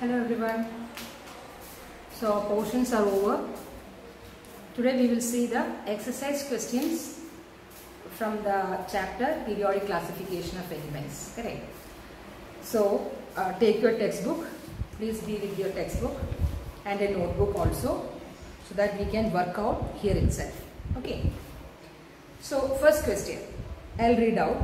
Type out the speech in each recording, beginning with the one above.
Hello everyone. So portions are over. Today we will see the exercise questions from the chapter Periodic Classification of Elements. Correct. So take your textbook. Please be with your textbook and a notebook also, so that we can work out here itself. Okay. So first question, I'll read out.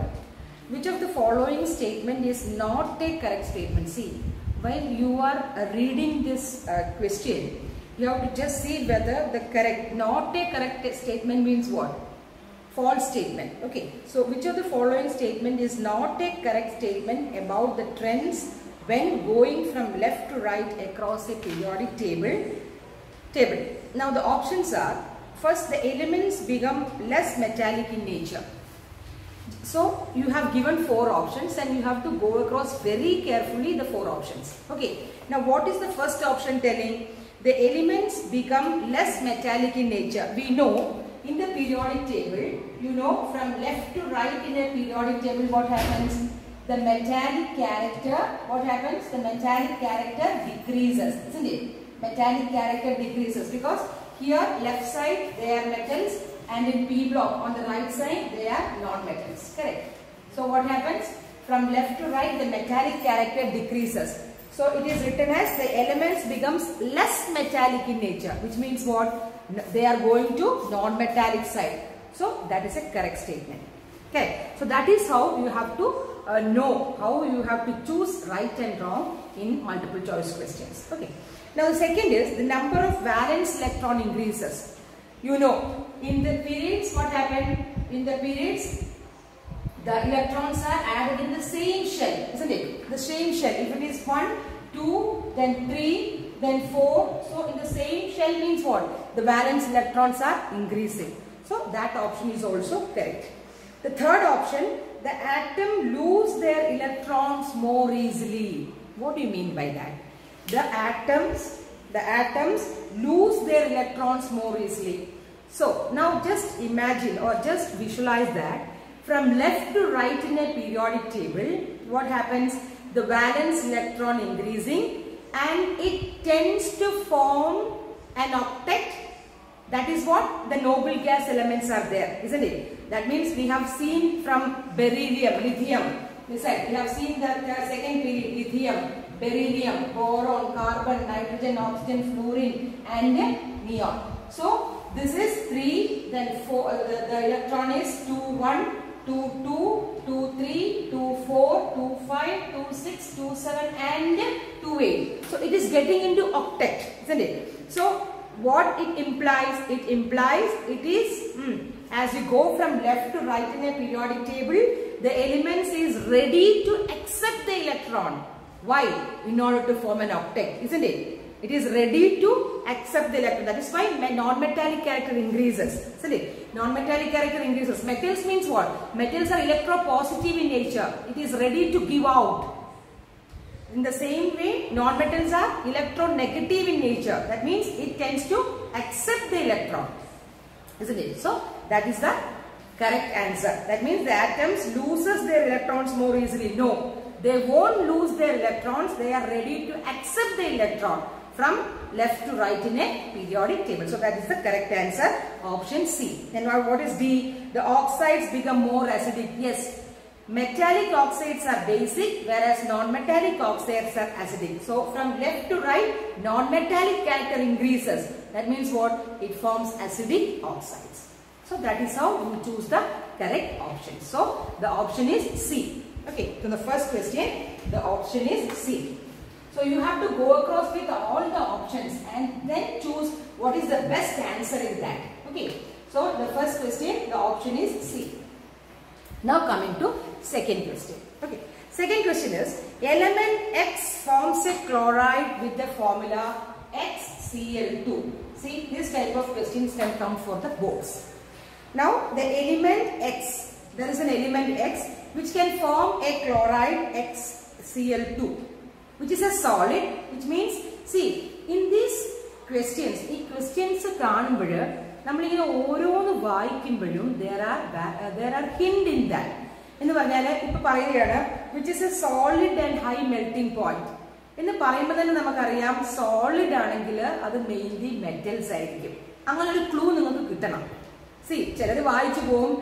Which of the following statement is not a correct statement? See, while you are reading this question, you have to just see whether the correct, not a correct statement means what? False statement. Okay. So which of the following statement is not a correct statement about the trends when going from left to right across a periodic table? Now the options are, first, the elements become less metallic in nature. So you have given 4 options and you have to go across very carefully the 4 options. Okay. Now what is the first option telling? The elements become less metallic in nature. We know in the periodic table, you know, from left to right in a periodic table, what happens? The metallic character, what happens? The metallic character decreases, isn't it? Metallic character decreases because here left side they are metals and in P block on the right side they are non-metals. Correct. So what happens? From left to right the metallic character decreases. So it is written as the elements becomes less metallic in nature, which means what? They are going to non-metallic side. So that is a correct statement. Okay. So that is how you have to know how you have to choose right and wrong in multiple choice questions. Okay. Now the second is the number of valence electron increases. You know, in the periods what happened? In the periods the electrons are added in the same shell, isn't it? The same shell. If it is 1, 2, then 3, then 4. So in the same shell means what? The valence electrons are increasing. So that option is also correct. The third option, the atom lose their electrons more easily. What do you mean by that? The atoms lose their electrons more easily. So now just imagine or just visualize that from left to right in a periodic table, what happens? The valence electron increasing and it tends to form an octet. That is what? The noble gas elements are there, isn't it? That means we have seen from beryllium, lithium. We have seen the second period, lithium, beryllium, boron, carbon, nitrogen, oxygen, fluorine and neon. So this is 3, then 4, the electron is 2, 1, 2, 2, 2, 3, 2, 4, 2, 5, 2, 6, 2, 7 and 2, 8. So it is getting into octet, isn't it? So what it implies? It implies it is, as you go from left to right in a periodic table, the elements is ready to accept the electron. Why? In order to form an octet, isn't it? It is ready to accept the electron. That is why non-metallic character increases, isn't it? Non-metallic character increases. Metals means what? Metals are electropositive in nature. It is ready to give out. In the same way, non-metals are electronegative in nature. That means it tends to accept the electron, isn't it? So that is the correct answer. That means the atoms loses their electrons more easily. No, they won't lose their electrons. They are ready to accept the electron from left to right in a periodic table. So that is the correct answer, option C. Then what is D? The oxides become more acidic. Yes, metallic oxides are basic, whereas non-metallic oxides are acidic. So from left to right, non-metallic character increases. That means what? It forms acidic oxides. So that is how you choose the correct option. So the option is C. Okay, so the first question, the option is C. So you have to go across with all the options and then choose what is the best answer in that. Okay, so the first question, the option is C. Now coming to second question. Okay, second question is, element X forms a chloride with the formula XCl2. See, this type of questions can come for the boards. Now the element X, there is an element X which can form a chloride XCl2, which is a solid, which means, see, in these questions, there are hint in that. Which is a solid and high melting point. എന്ന് പറയുമ്പോൾ തന്നെ നമുക്കറിയാം solid ആണെങ്കിൽ അത് mainly metals ആയിരിക്കും. അങ്ങനെ ഒരു clue നിങ്ങൾക്ക് കിട്ടണം. ചിലർ വായിച്ചു പോകും,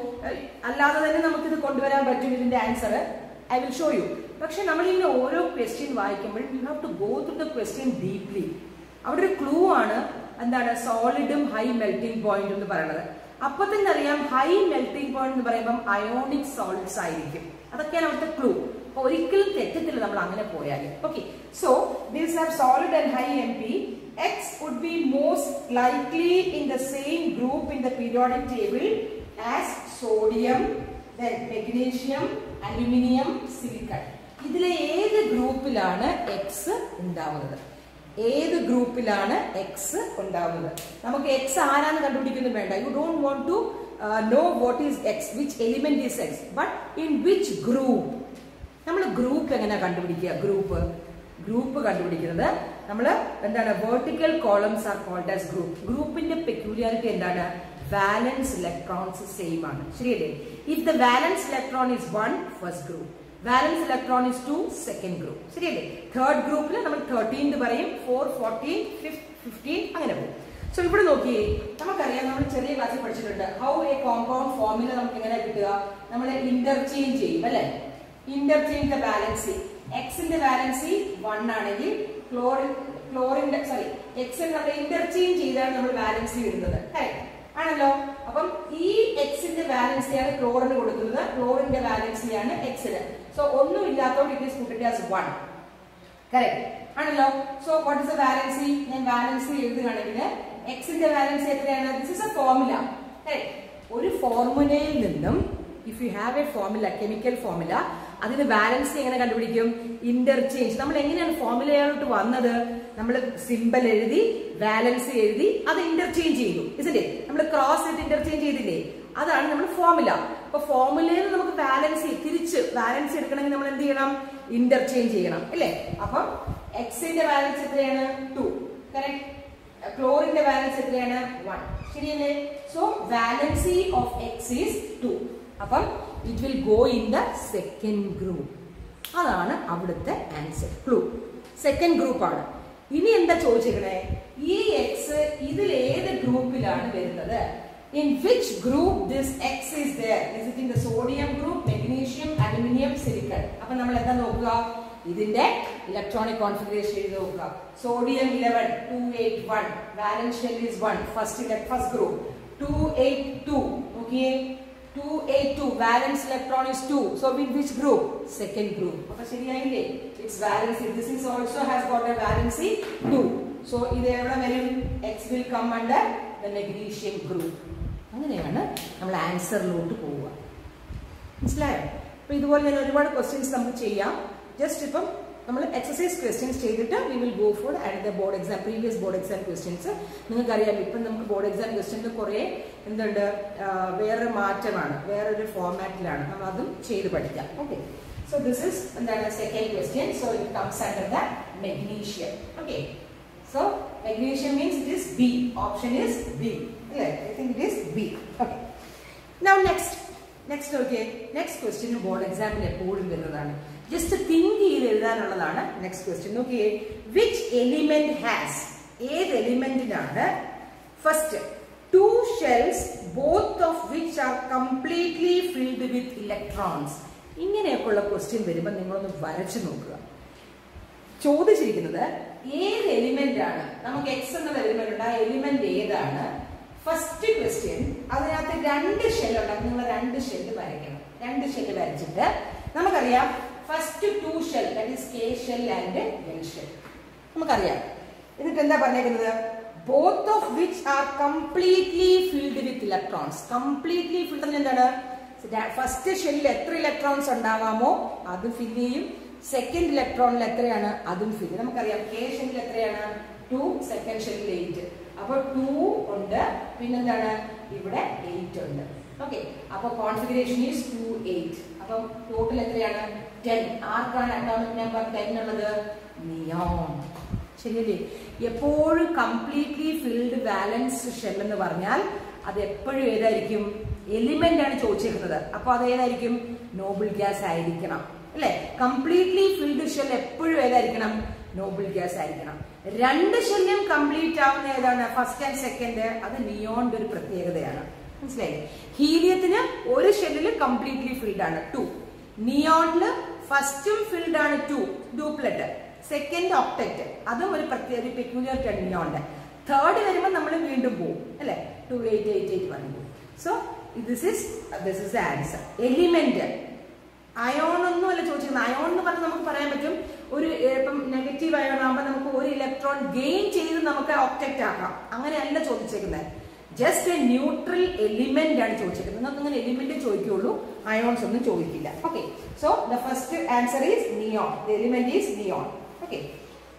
അല്ലാതെ തന്നെ നമുക്കിത് കൊണ്ടുവരാൻ പറ്റും ഇതിന്റെ answer. I will show you. പക്ഷെ നമ്മൾ ഇങ്ങനെ ഓരോ ക്വസ്റ്റ്യൻ വായിക്കുമ്പോൾ you have to go through the question deeply. അവിടെ ഒരു ക്ലൂ ആണ് എന്താണ് സോളിഡും ഹൈ മെൽറ്റിംഗ് പോയിന്റ് എന്ന് പറയുന്നത്. അപ്പൊ തന്നെ അറിയാം ഹൈ മെൽറ്റിംഗ് പോയിന്റ് എന്ന് പറയുമ്പോൾ അയോണിക് സോളിഡ്സ് ആയിരിക്കും. അതൊക്കെയാണ് അവിടുത്തെ ക്ലൂ. അപ്പൊ ഒരിക്കലും തെറ്റത്തില്ല നമ്മൾ അങ്ങനെ പോയാൽ. Okay, so these have solid and high MP. X would be most likely in the same group in the periodic table as sodium, then magnesium, aluminium, silicon. ഇതിലെ ഏത് ഗ്രൂപ്പിലാണ് X ഉണ്ടാവുന്നത്? ഏത് ഗ്രൂപ്പിലാണ് X ഉണ്ടാവുന്നത്? നമുക്ക് X ആരാന്ന് കണ്ടുപിടിക്കുന്നു വേണ്ട. You don't want to know what is X, which element is X, but in which group. നമ്മൾ ഗ്രൂപ്പ് എങ്ങനെ കണ്ടുപിടിക്കുക? ഗ്രൂപ്പ് കണ്ടുപിടിക്കുന്നത് നമ്മൾ എന്താണ് vertical columns are called as group. ഗ്രൂപ്പിന്റെ പെക്യൂലിയാരിറ്റി എന്താണ്? വാലൻസ് ഇലക്ട്രോൺസ് സെയിം ആണ്. ശരിയല്ലേ? If the valence electron is 1, first group. Valence electron is 2, second group. ശരിയല്ലേ? തേർഡ് ഗ്രൂപ്പിൽ നമ്മൾ 13 പറയും, 4, 14, 15 അങ്ങനെ പോകും. സോ ഇവിടെ നോക്കിയേ, നമുക്കറിയാം, നമ്മൾ ചെറിയ ക്ലാസ്സിൽ പഠിച്ചിട്ടുണ്ട് ഹൗ എ കോമ്പൗണ്ട് ഫോർമുല നമുക്ക് എങ്ങനെ കിട്ടുക? നമ്മൾ ഇന്റർചേഞ്ച് ചെയ്യും അല്ലെ? Interchange the valency. എക്സിന്റെ വാലൻസി 1 ആണെങ്കിൽ ക്ലോറിന്റെ എക്സിൽ നമ്മൾ ഇന്റർചേഞ്ച് ചെയ്താണ് നമ്മൾ വാലൻസി വരുന്നത്. ആണല്ലോ? അപ്പം ഈ എക്സിന്റെ വാലൻസിയാണ് ക്ലോറിന് കൊടുക്കുന്നത്, ക്ലോറിന്റെ വാലൻസിയാണ് എക്സിന്. സോ ഒന്നും ഇല്ലാത്തതുകൊണ്ട് ഇറ്റ് ഈസ് പുട്ടഡ് ആസ് 1. കറക്റ്റ് ആണല്ലോ? So what is the valency? ഞാൻ വാലൻസി എഴുതുകയാണെങ്കിൽ എക്സിന്റെ വാലൻസി എത്രയാണ്? This is A formula. ഒരു ഫോർമുലയിൽ നിന്നും if you have A formula, chemical formula, അതിന് വാലൻസി എങ്ങനെ കണ്ടുപിടിക്കും? ഇന്റർചേഞ്ച്. നമ്മൾ എങ്ങനെയാണ് ഫോർമുലയിലോട്ട് വന്നത്? നമ്മൾ സിമ്പൽ എഴുതി, വാലൻസി എഴുതി, അത് ഇന്റർചേഞ്ച് ചെയ്തു. ഇല്ലേ? നമ്മൾ ക്രോസ് ചെയ്ത് ഇന്റർചേഞ്ച് ചെയ്തില്ലേ? അതാണ് നമ്മൾ ഫോർമുല. അപ്പൊ ഫോർമുലയിൽ നമുക്ക് തിരിച്ച് വാലൻസി എടുക്കണമെങ്കിൽ നമ്മൾ എന്ത് ചെയ്യണം? ഇന്റർചേഞ്ച് ചെയ്യണം അല്ലേ? അപ്പൊ എക്സിന്റെ വാലൻസി എത്രയാണ്? 2. കറക്റ്റ്. ക്ലോറിന്റെ വാലൻസി എത്രയാണ്? 1. ശരിയല്ലേ? So valency of X is 2. അപ്പം it will go in the second group. അതാണ് അവിടുത്തെ ആൻസർ. ക്ലൂ സെക്കൻഡ് ഗ്രൂപ്പ് ആണ്. ഇനി എന്താ ചോദിച്ചിരിക്കണേ? ഈ എക്സ് ഇതിൽ ഏത് ഗ്രൂപ്പിലാണ് വരുന്നത്? In which group this X is there? Is it in the sodium group, magnesium, aluminium, silicon? അപ്പൊ നമ്മൾ എന്താ നോക്കുക? ഇതിന്റെ ഇലക്ട്രോണിക് കോൺഫിഗറേഷൻ എഴുതി നോക്കുക. Sodium 11, 281, valence shell is 1, first group. 282, okay, 282, valence electron is 2. So in which group? Second group. Appo ശരിയായില്ലേ? Its valency. This is also has got a valency 2. So ഇത് എവിടെ വരും? X will come under the magnesium group. അങ്ങനെയാണ് നമ്മൾ ആൻസറിലോട്ട് പോവുക. മനസ്സിലായോ? അപ്പൊ ഇതുപോലെ ഞാൻ ഒരുപാട് ക്വസ്റ്റ്യൻസ് നമുക്ക് ചെയ്യാം. ജസ്റ്റ് ഇപ്പം നമ്മൾ എക്സസൈസ് ക്വസ്റ്റ്യൻസ് ചെയ്തിട്ട് വി വിൽ ഗോ ഫോർ അടുത്ത board exam, previous board exam questions. നിങ്ങൾക്കറിയാം ഇപ്പം നമുക്ക് ബോർഡ് എക്സാം ക്വസ്റ്റ്യൻസ് കുറേ എന്തുണ്ട്, വേറൊരു മാറ്റമാണ്, വേറൊരു ഫോർമാറ്റിലാണ്. നമ്മൾ അതും ചെയ്ത് പഠിക്കാം. ഓക്കെ, സോ ദിസ് ഇസ് എന്താണ് second question. So it comes under the magnesium. Okay, so magnesium means it is B. Option is B അല്ലേ? I think it is B. Okay, now next okay, next question board എക്സാമിൽ എപ്പോഴും വരുന്നതാണ്. Just think ചെയ്ത് എഴുതാനുള്ളതാണ് next question. നോക്കിയേ, which element has, ഏത് എലിമെന്റിനാണ് first 2 shells both of which are completely filled with electrons? ഇങ്ങനെയൊക്കെയുള്ള ക്വസ്റ്റ്യൻ വരുമ്പോൾ നിങ്ങളൊന്ന് വരച്ചു നോക്കുക. ചോദിച്ചിരിക്കുന്നത് ഏത് എലിമെന്റ് ആണ്? നമുക്ക് എക്സ് എന്നുള്ള എലിമെന്റ് ഉണ്ട്, ആ എലിമെന്റ് ഏതാണ്? First question. അതിനകത്ത് 2 ഷെൽ ഉണ്ടാകും. നിങ്ങൾ 2 ഷെല്ല് വരയ്ക്കണം. 2 ഷെല്ല് വരച്ചിട്ട് നമുക്കറിയാം first 2 shell, that is K shell and L shell നമുക്കറിയാം. എന്നിട്ട് എന്താ പറഞ്ഞേക്കുന്നത്? both of which are completely filled with electrons. completely filled എന്താണ്? ഫസ്റ്റ് ഷെല്ലിൽ എത്ര ഇലക്ട്രോൺസ് ഉണ്ടാവാമോ അത് ഫില്ല് ചെയ്യും. സെക്കൻഡ് ഇലക്ട്രോണിൽ എത്രയാണ് അതും ഫില്ല്. നമുക്കറിയാം കെ ഷെല്ലിൽ എത്രയാണ്? 2, സെക്കൻഡ് ഷെല്ലിൽ 8. അപ്പൊ 2 ഉണ്ട്, പിന്നെന്താണ് ഇവിടെ 8 ഉണ്ട്. ഓക്കെ, അപ്പൊ കോൺഫിഗറേഷൻ ഈസ് 2, 8. അപ്പൊ ടോട്ടൽ എത്രയാണ്? 10. ആർക്കാണ് അറ്റോമിക് നമ്പർ 10 ഉള്ളത്? നിയോൺ. ശരിയല്ലേ? എപ്പോഴും കംപ്ലീറ്റ്ലി ഫിൽഡ് വാലൻസ് ഷെൽ എന്ന് പറഞ്ഞാൽ അത് എപ്പോഴും ഏതായിരിക്കും? എലിമെന്റ് ആണ് ചോദിച്ചിരിക്കുന്നത്. അപ്പൊ അത് ഏതായിരിക്കും? നോബിൾ ഗ്യാസ് ആയിരിക്കണം അല്ലെ? കംപ്ലീറ്റ്ലി ഫിൽഡ് ഷെൽ എപ്പോഴും ഏതായിരിക്കണം? നോബിൾ ഗ്യാസ് ആയിരിക്കണം. രണ്ട് ഷെല്ലും കംപ്ലീറ്റ് ആവുന്ന ഏതാണ്? First and second. അത് നിയോണിന്റെ ഒരു പ്രത്യേകതയാണ്. മനസ്സിലായി? ഹീലിയത്തിന് ഒരു ഷെല്ലിൽ കംപ്ലീറ്റ്ലി ഫിൽഡ് ആണ് 2. നിയോണില് ഫസ്റ്റും ഫിൽഡ് ആണ് 2, ഡ്യൂപ്ലറ്റ്. സെക്കൻഡ് ഒക്ടറ്റ്, അതും ഒരു പ്രത്യേക പെക്യൂലിയർ നിയോണിന്റെ. തേർഡ് വരുമ്പോൾ നമ്മൾ വീണ്ടും പോകും അല്ലെ, 2888 വന്നു. So this is the answer. Element ion ഒന്നും അല്ല ചോദിച്ചിരുന്നത്. അയോൺ എന്ന് പറഞ്ഞാൽ നമുക്ക് പറയാൻ പറ്റും ഒരു ഇപ്പം നെഗറ്റീവ് അയോൺ ആകുമ്പോൾ നമുക്ക് ഒരു ഇലക്ട്രോൺ ഗെയിൻ ചെയ്ത് നമുക്ക് ഒക്ടറ്റ് ആക്കാം. അങ്ങനെയല്ല ചോദിച്ചേക്കുന്നത്. ജസ്റ്റ് എ ന്യൂട്രൽ എലിമെന്റ് ആണ് ചോദിച്ചിരിക്കുന്നത്. നിങ്ങൾക്ക് അങ്ങനെ എലിമെന്റ് ചോദിക്കുള്ളൂ, അയോൺസ് ഒന്നും ചോദിക്കില്ല. Okay, so the first answer is neon. The element is neon. Okay,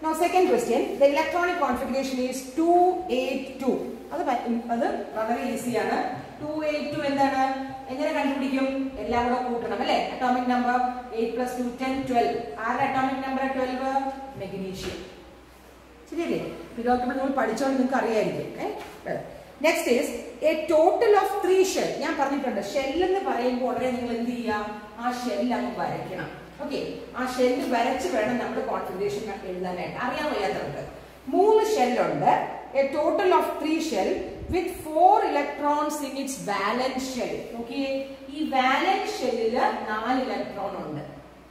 now second question. The electronic configuration is 282. അത് വളരെ ഈസിയാണ്. 282 എന്താണ്? എങ്ങനെ കണ്ടുപിടിക്കും? എല്ലാം കൂടെ കൂട്ടണം അല്ലെ. Atomic number 8 + 2 10 12. ആരുടെ അറ്റോമിക് നമ്പർ 12? മെഗ്നീഷ്യം. ശരിയല്ലേ? പിരിയോഡിക് നമ്മൾ പഠിച്ചോണ്ട് നിങ്ങൾക്ക് അറിയായിരിക്കും. Next is A total of 3 shell. ഞാൻ പറഞ്ഞിട്ടുണ്ട് ഷെൽ എന്ന് പറയുമ്പോൾ ഉടനെ നിങ്ങൾ എന്ത് ചെയ്യാം? ആ ഷെല്ല് അങ്ങ് വരയ്ക്കണം. ഓക്കെ, ആ ഷെല്ല് വരച്ച് വേണം നമ്മൾ കോൺഫിഗറേഷൻ എഴുതാനായിട്ട്. അറിയാൻ വയ്യാത്തവർക്ക് 3 ഷെല്ലുണ്ട്. A total of 3 shell with 4 electrons in its valence shell. നോക്കിയേ, ഈ വാലൻസ് ഷെല്ലില് 4 ഇലക്ട്രോൺ ഉണ്ട്.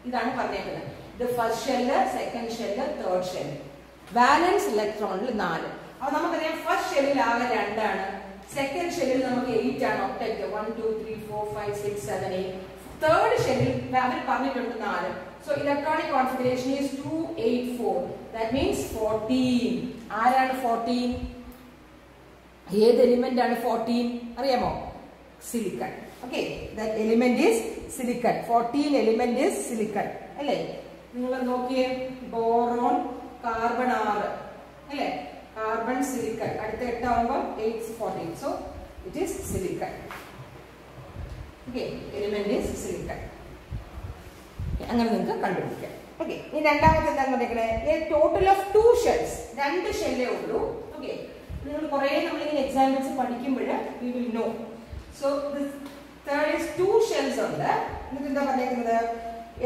ഇതാണ് പറഞ്ഞേക്കുന്നത്. ഇത് first shell, second shell, third shell. Valence ഇലക്ട്രോണിൽ 4. അപ്പൊ നമുക്കറിയാം ഫസ്റ്റ് ഷെല്ലിൽ ആകെ 2 ആണ്. സെക്കൻഡ് ഷെല്ലിൽ നമുക്ക് 8 ആണ്. ഒക്ടറ്റ് 1 2 3 4 5 6 7 8. തേർഡ് ഷെല്ലിൽ അവർ പറഞ്ഞിട്ടുണ്ട് 4. So electronic configuration is 284. That means 14. ആരാണ് 14? ഏത് എലിമെന്റ് ആണ് 14? അറിയാമോ? Silicon. Okay, that element is silicon. 14 element is silicon അല്ലേ? നിങ്ങൾ നോക്കിയേ, ബോറോൺ, കാർബൺ 6 അല്ലേ? Carbon, silicon. അടുത്ത 8 ആവുമ്പോൾ 8 14. So it is silicon. Okay, element is silicon. അങ്ങനെ നിങ്ങൾക്ക് കണ്ടുപിടിക്കാം. ഓക്കെ, ഇനി രണ്ടാമത്തെ എന്താ പറഞ്ഞേക്കണേ? A total of 2 shells. 2 ഷെല്ലേ ഉള്ളൂ. ഓക്കെ, നിങ്ങൾ കുറെ നമ്മളിങ്ങനെ എക്സാമ്പിൾസ് പഠിക്കുമ്പോൾ we will know. So third is 2 shells ഉണ്ട്. എന്നിട്ട് എന്താ പറഞ്ഞേക്കുന്നത്?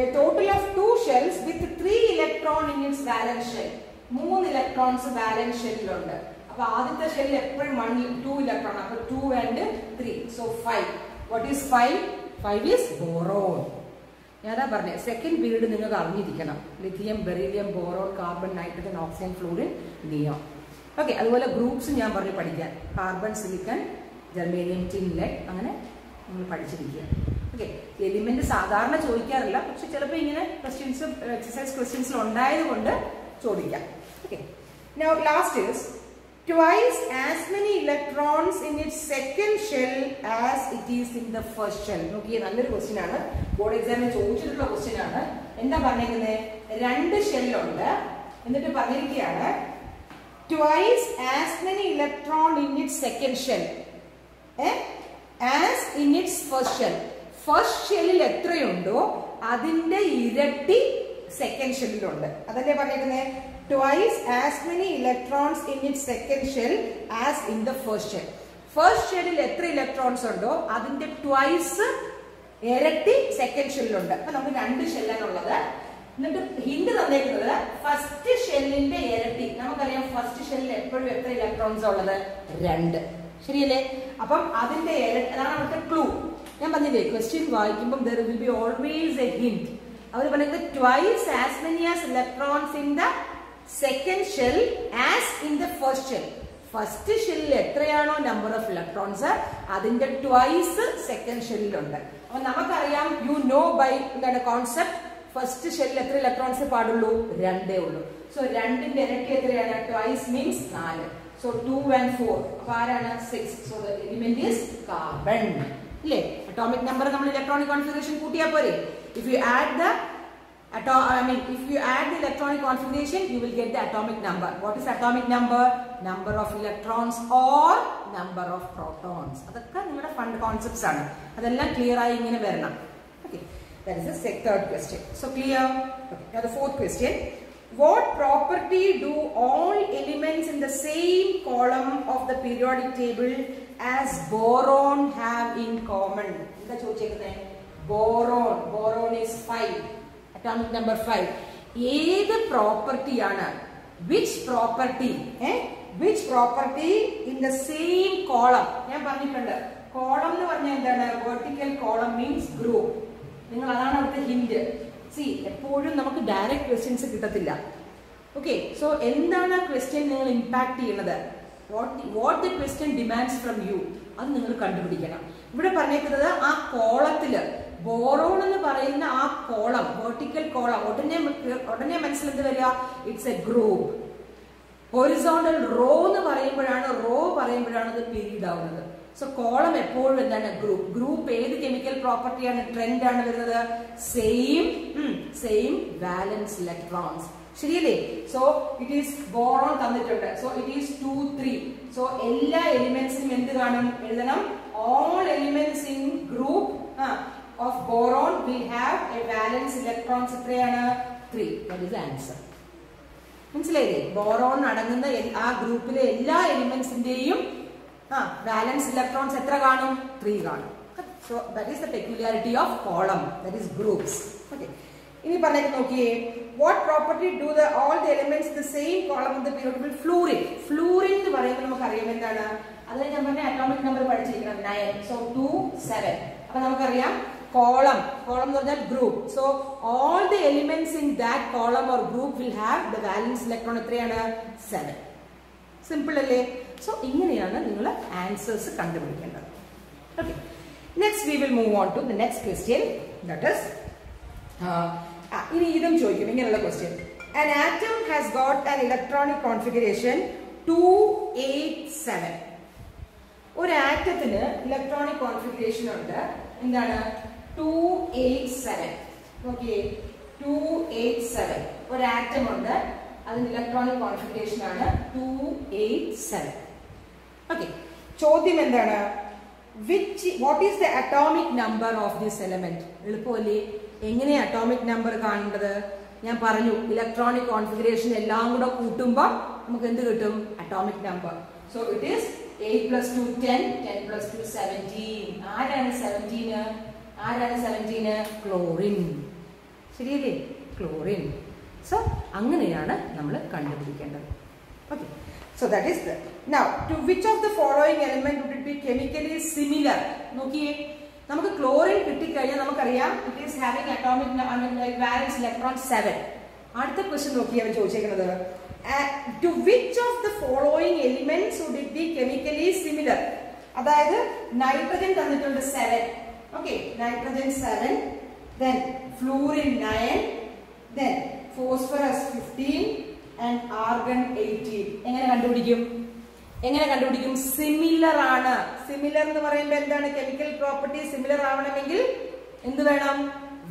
A total of 2 shells with 3 electron in its valence shell. 3 electrons valence ഷെല്ലിലുണ്ട്. അപ്പൊ ആദ്യത്തെ ഷെല്ലിൽ എപ്പോഴും 2 ഇലക്ട്രോൺ. അപ്പൊ 2 and 3. So 5. What is 5? 5 is boron. ഞാനാ പറഞ്ഞേ, സെക്കൻഡ് പീരീഡ് നിങ്ങൾക്ക് അറിഞ്ഞിരിക്കണം. Lithium, beryllium, boron, carbon, nitrogen, oxygen, fluorine, neon. Okay, അതുപോലെ ഗ്രൂപ്പ്സ് ഞാൻ പറഞ്ഞു പഠിക്കാൻ. Carbon, silicon, germanium, tin, lead. അങ്ങനെ നമ്മൾ പഠിച്ചിരിക്കുക. ഓക്കെ, എലിമെന്റ് സാധാരണ ചോദിക്കാറില്ല, പക്ഷെ ചിലപ്പോൾ ഇങ്ങനെ ക്വസ്റ്റ്യൻസ് എക്സസൈസ് ക്വസ്റ്റ്യൻസിൽ ഉണ്ടായതുകൊണ്ട് ചോദിക്കാം. Okay, now last is twice as many electrons in its second shell as it is in the first shell. നോക്കിയേ, നല്ലൊരു ക്വസ്റ്റ്യൻ ആണ്. ബോർഡ് എക്സാമിന് ചോദിച്ചിട്ടുള്ള ക്വസ്റ്റ്യൻ ആണ്. എന്താ പറഞ്ഞിരിക്കുന്നത്? 2 ഷെല്ലുണ്ട്. എന്നിട്ട് പറഞ്ഞിരിക്കുകയാണ് twice as many electron in its second shell as in its first shell. First ഷെല്ലിൽ എത്രയുണ്ടോ അതിന്റെ ഇരട്ടി സെക്കൻഡ് ഷെല്ലിലുണ്ട്. അതല്ലേ പറഞ്ഞിരിക്കുന്നത്? Twice as many electrons in its second shell as in the first shell. First ഷെല്ലിൽ എത്ര ഇലക്ട്രോൺസ് ഉണ്ടോ അതിന്റെ ട്വൈസ് ഇരട്ടി സെക്കൻഡ് ഷെല്ലിലുണ്ട്. അപ്പൊ നമുക്ക് 2 ഷെല്ലാണുള്ളത്. എന്നിട്ട് ഹിന്റ് തന്നേക്കുന്നത് ഫസ്റ്റ് ഷെല്ലിന്റെ ഇരട്ടി. നമുക്കറിയാം ഫസ്റ്റ് ഷെല്ലിൽ എപ്പോഴും എത്ര ഇലക്ട്രോൺസ് ഉള്ളത്? 2. ശരിയല്ലേ? അപ്പം അതിന്റെ ഇരട്ടി, അതാണ് അവിടുത്തെ ക്ലൂ. ഞാൻ പറഞ്ഞില്ലേ, ക്വസ്റ്റ്യൻ വായിക്കുമ്പോൾ there will be always a hint. അവർ പറയുന്നത് twice as many as electrons in the second shell as in the first shell. First ഷെല്ലിൽ എത്രയാണോ നമ്പർ ഓഫ് ഇലക്ട്രോൺസ് അതിന്റെ ട്വൈസ് സെക്കൻഡ് ഷെല്ലിലുണ്ട്. അപ്പൊ നമുക്കറിയാം, യു നോ ബൈ എന്താണ് കോൺസെപ്റ്റ്, ഫസ്റ്റ് ഷെല്ലിൽ എത്ര electrons പാടുള്ളൂ? 2 ഉള്ളൂ. സോ 2ന്റെ ഇരട്ടി എത്രയാണ്? Twice means 4. So 2 and 4. അപ്പൊ ആരാണ്? 6. So the element is carbon. ഇല്ലേ? അറ്റോമിക് നമ്പർ നമ്മൾ ഇലക്ട്രോണിക് കോൺഫിഗറേഷൻ കൂട്ടിയാൽ പോരെ? If you add the electronic configuration, you will get the atomic number. What is atomic number? Number of electrons or number of protons. അതൊക്കെ നിങ്ങളുടെ fund concepts ആണ്. അതെല്ലാം clear ആയി ഇങ്ങനെ വരണം. Okay, that is the third question. So clear? Okay, now the fourth question. What property do all elements in the same column of the periodic table as boron have in common? എന്താ ചോദിച്ചേക്കുന്നത്? Boron is 5. Atomic number 5. ഏത് പ്രോപ്പർട്ടിയാണ്, which property in the same column. ഞാൻ പറഞ്ഞിട്ടുണ്ട് column എന്ന് പറഞ്ഞാൽ എന്താണ്? Vertical column means group. നിങ്ങൾ അതാണ് അവിടുത്തെ ഹിന്റ്. സി, എപ്പോഴും നമുക്ക് ഡയറക്റ്റ് ക്വസ്റ്റ്യൻസ് കിട്ടത്തില്ല. ഓക്കെ, സോ എന്താണ് ആ ക്വസ്റ്റ്യൻ നിങ്ങൾ ഇമ്പാക്ട് ചെയ്യുന്നത്? What the question demands from you, അത് നിങ്ങൾ കണ്ടുപിടിക്കണം. ഇവിടെ പറഞ്ഞേക്കുന്നത് ആ കോളത്തില് ബോറോൺ എന്ന് പറയുന്ന ആ കോളം, വെർട്ടിക്കൽ കോളം, ഉടനെ മനസ്സിലെന്ത് വരിക? It's A group. Horizontal raw എന്ന് പറയുമ്പോഴാണ് അത് പീരീഡ് ആവുന്നത്. സോ കോളം എപ്പോഴും എന്താണ്? ഗ്രൂപ്പ് ഏത് കെമിക്കൽ പ്രോപ്പർട്ടിയാണ്, ട്രെൻഡ് ആണ് വരുന്നത്? Same വാലൻസ് electrons. ശരിയല്ലേ? സോ ഇറ്റ് ഈസ് ബോറോൺ തന്നിട്ടുണ്ട്. So it is 2, 3. സോ എല്ലാ എലിമെന്റ്സിനും എന്ത് കാണും? എഴുതണം. All elements in group of boron will have a valence electrons എത്രയാണ്? 3. That is the answer. മനസ്സിലായില്ലേ? ബോറോൺ അടങ്ങുന്ന ആ ഗ്രൂപ്പിലെ എല്ലാ എലിമെന്റ്സിന്റെയും വാലൻസ് ഇലക്ട്രോൺസ് എത്ര കാണും? 3 കാണും. So that is the peculiarity of column, that is groups. Okay. ഇനി പറഞ്ഞേക്ക് നോക്കിയേ. What property do all the elements the same column of the periodic fluorine? Fluorine എന്ന് പറയുമ്പോൾ നമുക്കറിയാം എന്താണ്? അത് ഞാൻ പറഞ്ഞ അറ്റോമിക് നമ്പർ പഠിച്ചിരിക്കണം 9. So 2, 7. അപ്പൊ നമുക്കറിയാം column എന്ന് പറഞ്ഞാൽ group. So all the elements in that column or group will have the valence electron എത്രയാണ്? 7. സിമ്പിൾ അല്ലേ? സോ ഇങ്ങനെയാണ് നിങ്ങൾ ആൻസേഴ്സ് കണ്ടുപിടിക്കേണ്ടത്. Okay, next we will move on to the next question. That is ഇനി ഇതും ചോദിക്കും ഇങ്ങനെയുള്ള question. An atom has got an electronic configuration 287. ഒരു ആറ്റത്തിന് ഇലക്ട്രോണിക് കോൺഫിഗറേഷൻ ഉണ്ട്. എന്താണ്? 287. ഓക്കെ, 287 ഒരു ആറ്റം ഉണ്ട്. അതിന്റെ ഇലക്ട്രോണിക് കോൺഫിഗറേഷൻ ആണ് 287. ഓക്കെ, ചോദ്യം എന്താണ്? What is the atomic number of this element? എളുപ്പമല്ലേ? എങ്ങനെ അറ്റോമിക് നമ്പർ കാണേണ്ടത്? ഞാൻ പറഞ്ഞു ഇലക്ട്രോണിക് കോൺഫിഗറേഷൻ എല്ലാം കൂടെ കൂട്ടുമ്പോൾ നമുക്ക് എന്ത് കിട്ടും? Atomic number. So it is 8 + 2 10, 10 + 2 17. ആരാണ് 17? ക്ലോറിൻ. ശരിയല്ലേ? ക്ലോറിൻ. സോ അങ്ങനെയാണ് നമ്മൾ കണ്ടുപിടിക്കേണ്ടത്. Okay, so that is the. Now to which of the following element would it be chemically similar? നോക്കിയേ, നമുക്ക് ക്ലോറിൻ കിട്ടിക്കഴിഞ്ഞാൽ നമുക്കറിയാം it is having atomic valence electron 7. അടുത്ത ക്വസ്റ്റ്യൻ നോക്കിയാണ് ചോദിച്ചേക്കുന്നത്. To which of the following elements would it be chemically similar? അതായത് nitrogen തന്നിട്ടുണ്ട് 7. Okay, nitrogen 7, then fluorine 9, then phosphorus 15 and argon 18. എങ്ങനെ കണ്ടുപിടിക്കും? സിമിലർ ആണ്. സിമിലർ എന്ന് പറയുമ്പോൾ എന്താണ്? കെമിക്കൽ പ്രോപ്പർട്ടി സിമിലർ ആവണമെങ്കിൽ എന്ത് വേണം?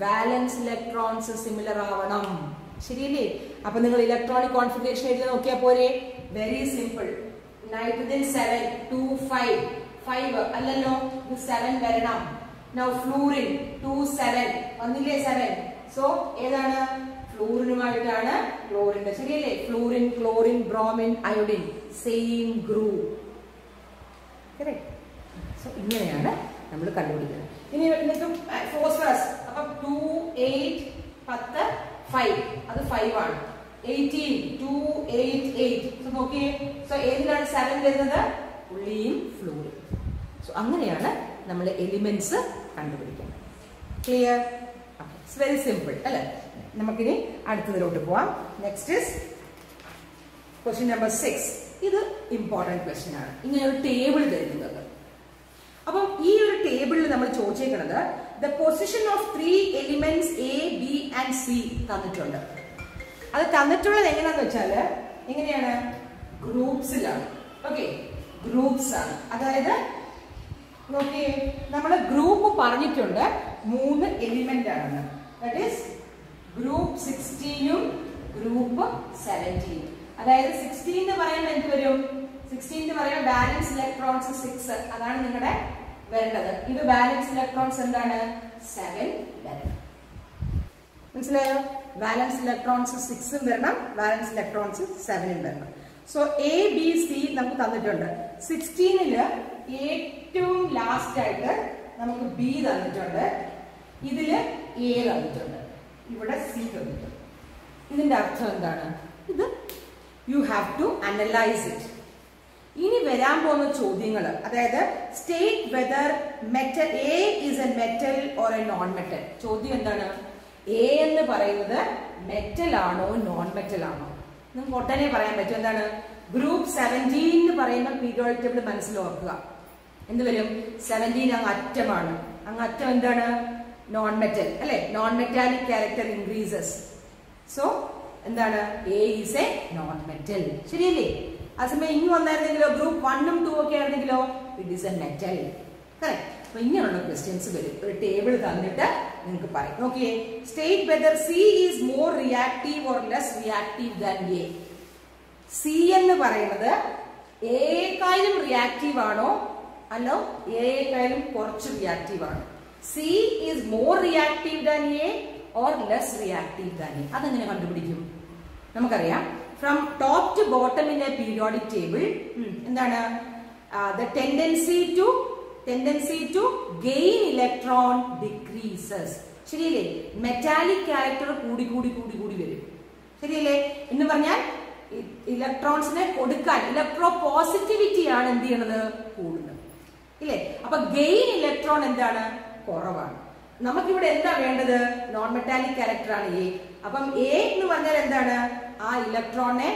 വാലൻസ് ഇലക്ട്രോൺസ് സിമിലർ ആവണം. ശരിയല്ലേ? അപ്പൊ നിങ്ങൾ ഇലക്ട്രോണിക് കോൺഫിഗറേഷൻ എഴുതി നോക്കിയാൽ പോരെ? Very simple. നൈട്രജൻ 7, 2, 5 അല്ലല്ലോ, ഇത് 7 വരണം. Now fluorine 2, 7 വന്നില്ലേ? 7. സോ ഏതാണ്? ഫ്ലൂറിനുമായിട്ടാണ് ക്ലോറിന്റെ. ശരിയല്ലേ? Fluorine, chlorine, bromine, iodine, same group. So ഇങ്ങനെയാണ് നമ്മൾ കണ്ടുപിടിക്കുന്നത്. ഇനി ഫോസ്ഫറസ്. അപ്പൊ 2, 8, 10, 5. അത് 5 ആണ്. 18, 2, 8, 8. സോ നോക്കിയേ. സോ ഏതിലാണ് 7 വരുന്നത്? ഉള്ളിയും ഫ്ലൂറിൻ. സോ അങ്ങനെയാണ് നമ്മൾ എലിമെന്റ്സ് കണ്ടുപിടിക്കുന്നത്. ക്ലിയർ? ഇറ്റ്സ് വെരി സിമ്പിൾ അല്ലേ? നമുക്കിനി അടുത്തതിലോട്ട് പോവാം. Next is question number 6. ഇത് ഇമ്പോർട്ടന്റ് ക്വസ്റ്റ്യൻ ആണ്. ഇങ്ങനെ ഒരു ടേബിൾ തരുന്നത്. അപ്പം ഈ ഒരു ടേബിളിൽ നമ്മൾ ചോദിച്ചേക്കുന്നത് the position of 3 elements A, B and C തന്നിട്ടുണ്ട്. അത് തന്നിട്ടുള്ളത് എങ്ങനെയാന്ന് വെച്ചാൽ എങ്ങനെയാണ്? ഗ്രൂപ്പ്സിലാണ്. ഓക്കെ, ഗ്രൂപ്പ്സ് ആണ്. അതായത് നോക്കിയേ, നമ്മൾ ഗ്രൂപ്പ് പറഞ്ഞിട്ടുണ്ട് 3 എലിമെന്റ് ആണെന്ന്. ദാറ്റ് ഈസ് ഗ്രൂപ്പ് 16ഉം ഗ്രൂപ്പ് 17. അതായത് 16 എന്ന് പറയുമ്പോൾ എന്ത് വരും? 16 എന്ന് പറയുമ്പോൾ ബാലൻസ് ഇലക്ട്രോൺസ് 6. അതാണ് നിങ്ങളുടെ വരേണ്ടത്. ഇത് ബാലൻസ് ഇലക്ട്രോൺസ് എന്താണ്? 7 വരണം. മനസ്സിലായോ? ബാലൻസ് ഇലക്ട്രോൺസ് 6ഉം വരണം, ബാലൻസ് ഇലക്ട്രോൺസ് 7ഉം വരണം. സോ A, B, C നമുക്ക് തന്നിട്ടുണ്ട്. 16ല് ഏറ്റവും ലാസ്റ്റ് ആയിട്ട് നമുക്ക് B തന്നിട്ടുണ്ട്. ഇതില് A തന്നിട്ടുണ്ട്, ഇവിടെ C തന്നിട്ടുണ്ട്. ഇതിന്റെ അർത്ഥം എന്താണ്? ഇത് you have to analyse it. ഇനി വരാൻ പോകുന്ന ചോദ്യങ്ങൾ, അതായത് state whether metal A is a metal or a non metal. ചോദ്യം എന്താണ്? എ എന്ന് പറയുന്നത് മെറ്റൽ ആണോ നോൺ മെറ്റൽ ആണോ? നിങ്ങൾക്ക് ഒട്ടനെ പറയാൻ പറ്റും. എന്താണ്? ഗ്രൂപ്പ് 17 എന്ന് പറയുമ്പോൾ പീരിയോഡിക് ടേബിൾ മനസ്സിൽ ഓർക്കുക. എന്ത് വരും? 17 അങ്ങ് അറ്റമാണ്. അങ്ങ് അറ്റം എന്താണ്? നോൺ മെറ്റൽ അല്ലെ? Non metallic character increases. So എന്താണ്? A is a non metal. ശരിയല്ലേ? അതേസമയം ഇനി വന്നായിരുന്നെങ്കിലോ, ഗ്രൂപ്പ് 1 ഉം 2 ഒക്കെ ആയിരുന്നെങ്കിലോ, it is a metal. Correct. അപ്പൊ ഇങ്ങനെയുള്ള ക്വസ്റ്റ്യൻസ് വരും. ഒരു ടേബിൾ തന്നിട്ട് നിങ്ങൾക്ക് പറയും. നോക്കിയേ, state whether C is more reactive or less reactive than A. C എന്ന് പറയുന്നത് എയേക്കാളും റിയാക്റ്റീവ് ആണോ അല്ലോ എയേക്കാളും കുറച്ച് റിയാക്റ്റീവ് ആണോ? C is more reactive than A or less reactive than A. അതെങ്ങനെ കണ്ടുപിടിക്കും? നമുക്കറിയാം, from top to bottom in a periodic table എന്താണ്? The tendency to gain electron decreases. ശരിയല്ലേ? മെറ്റാലിക് ക്യാരക്ടർ കൂടി കൂടി കൂടി കൂടി വരും. ശരിയല്ലേ? എന്ന് പറഞ്ഞാൽ ഇലക്ട്രോൺസിനെ കൊടുക്കാൻ ഇലക്ട്രോ പോസിറ്റിവിറ്റി ആണ് എന്ത് ചെയ്യണത്? കൂടുന്നത്. ഇല്ലേ? അപ്പൊ ഗെയിൻ ഇലക്ട്രോൺ എന്താണ്? കുറവാണ്. നമുക്കിവിടെ എന്താ വേണ്ടത്? നോൺ മെറ്റാലിക് ക്യാരക്ടർ ആണ് എ. അപ്പം എ എന്ന് പറഞ്ഞാൽ എന്താണ്? ആ ഇലക്ട്രോണിനെ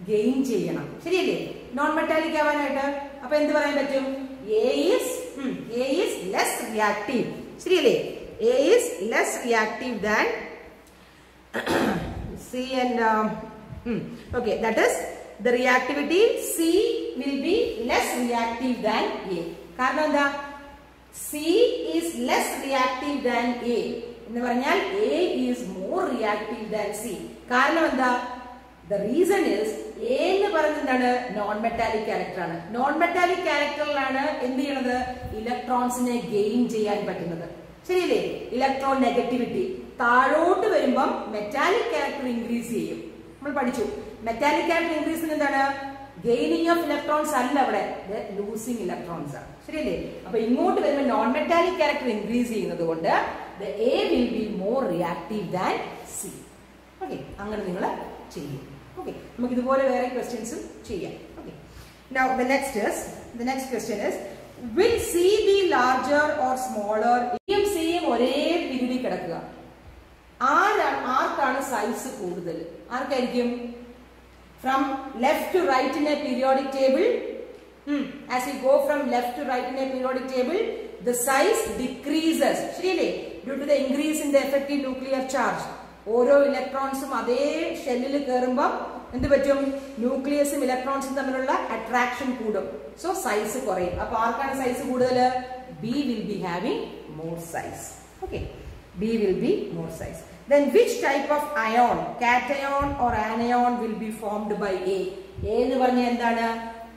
ഗെയിൻ ചെയ്യണം. ശരിയല്ലേ? നോൺ മെറ്റാലിക് ആവാനായിട്ട്. അപ്പൊ എന്ത് പറയാൻ പറ്റും? A is less reactive. ശരിയല്ലേ? A is less reactive than C and okay, that is the reactivity C will be less reactive than A. കാരണം എന്താ? C is less reactive than A എന്ന് പറഞ്ഞാൽ A is more reactive than C. കാരണം എന്താ? The reason is A എന്ന് പറയുന്നത് എന്താണ്? Non metallic character ആണ്. നോൺ മെറ്റാലിക് ക്യാരക്ടറിലാണ് എന്ത് ചെയ്യണത്? ഇലക്ട്രോൺസിനെ ഗെയിൻ ചെയ്യാൻ പറ്റുന്നത്. ശരിയല്ലേ? ഇലക്ട്രോൺ നെഗറ്റിവിറ്റി താഴോട്ട് വരുമ്പം മെറ്റാലിക് ക്യാരക്ടർ ഇൻക്രീസ് ചെയ്യും. നമ്മൾ പഠിച്ചു. മെറ്റാലിക് ക്യാരക്ടർ ഇൻക്രീസ് എന്താണ്? ഗെയിനിങ് ഓഫ് ഇലക്ട്രോൺസ് അല്ല, അവിടെ ലൂസിങ് ഇലക്ട്രോൺസ് ആണ്. ശരിയല്ലേ? അപ്പൊ ഇങ്ങോട്ട് വരുമ്പോൾ നോൺ മെറ്റാലിക് ക്യാരക്ടർ ഇൻക്രീസ് ചെയ്യുന്നത് കൊണ്ട് A will be more reactive than C. Okay, അങ്ങനെ നിങ്ങൾ ചെയ്യും. ഓക്കെ, നമുക്ക് ഇതുപോലെ വേറെ ക്വസ്റ്റ്യൻസും ചെയ്യാം. Okay, now the next question is will C be larger or smaller? എയും സിയും ഒരേ പിരിവിൽ കിടക്കുക. ആർക്കാണ് സൈസ് കൂടുതൽ? ആർക്കായിരിക്കും? From left to right in a periodic table, as we go from left to right in a periodic table, the size decreases. ശരിയല്ലേ? due to the increase in the effective nuclear charge. ഓരോ ഇലക്ട്രോൺസും അതേ ഷെല്ലിൽ കയറുമ്പോൾ എന്ത് പറ്റും? ന്യൂക്ലിയസും ഇലക്ട്രോൺസും തമ്മിലുള്ള attraction കൂടും. So size കുറയും. അപ്പൊ ആർക്കാണ് സൈസ് കൂടുതൽ? B will be having more size. Okay, B will be more size. Then which type of ion, cation or anion will be formed by A? A എന്ന് പറഞ്ഞാൽ എന്താണ്?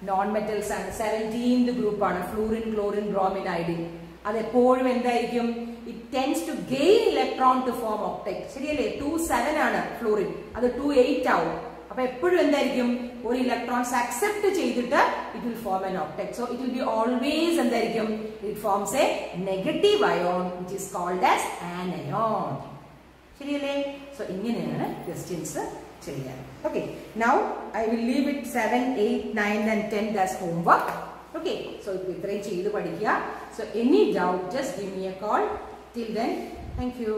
നോൺ മെറ്റൽസ് ആണ്. 17th group ആണ്. Fluorine, chlorine, bromine, iodine. അത് എപ്പോഴും എന്തായിരിക്കും? It tends to gain electron to form octet. ശരിയല്ലേ? 2,7 ആണ് ഫ്ലൂറിൻ, അത് 2,8 ആവും. അപ്പൊ എപ്പോഴും എന്തായിരിക്കും? ഒരു ഇലക്ട്രോൺസ് അക്സെപ്റ്റ് ചെയ്തിട്ട് it will form an octet. So it will be always എന്തായിരിക്കും? It forms a negative ion which is called as anion. ശരിയല്ലേ? സോ ഇങ്ങനെയാണ് ക്വസ്റ്റ്യൻസ് ചെയ്യാൻ. Okay, now I will leave it 7, 8, 9 and 10 as homework. Okay, so ഇത്രയും ചെയ്ത് പഠിക്കുക. So any doubt, just give me a call. Till then, thank you.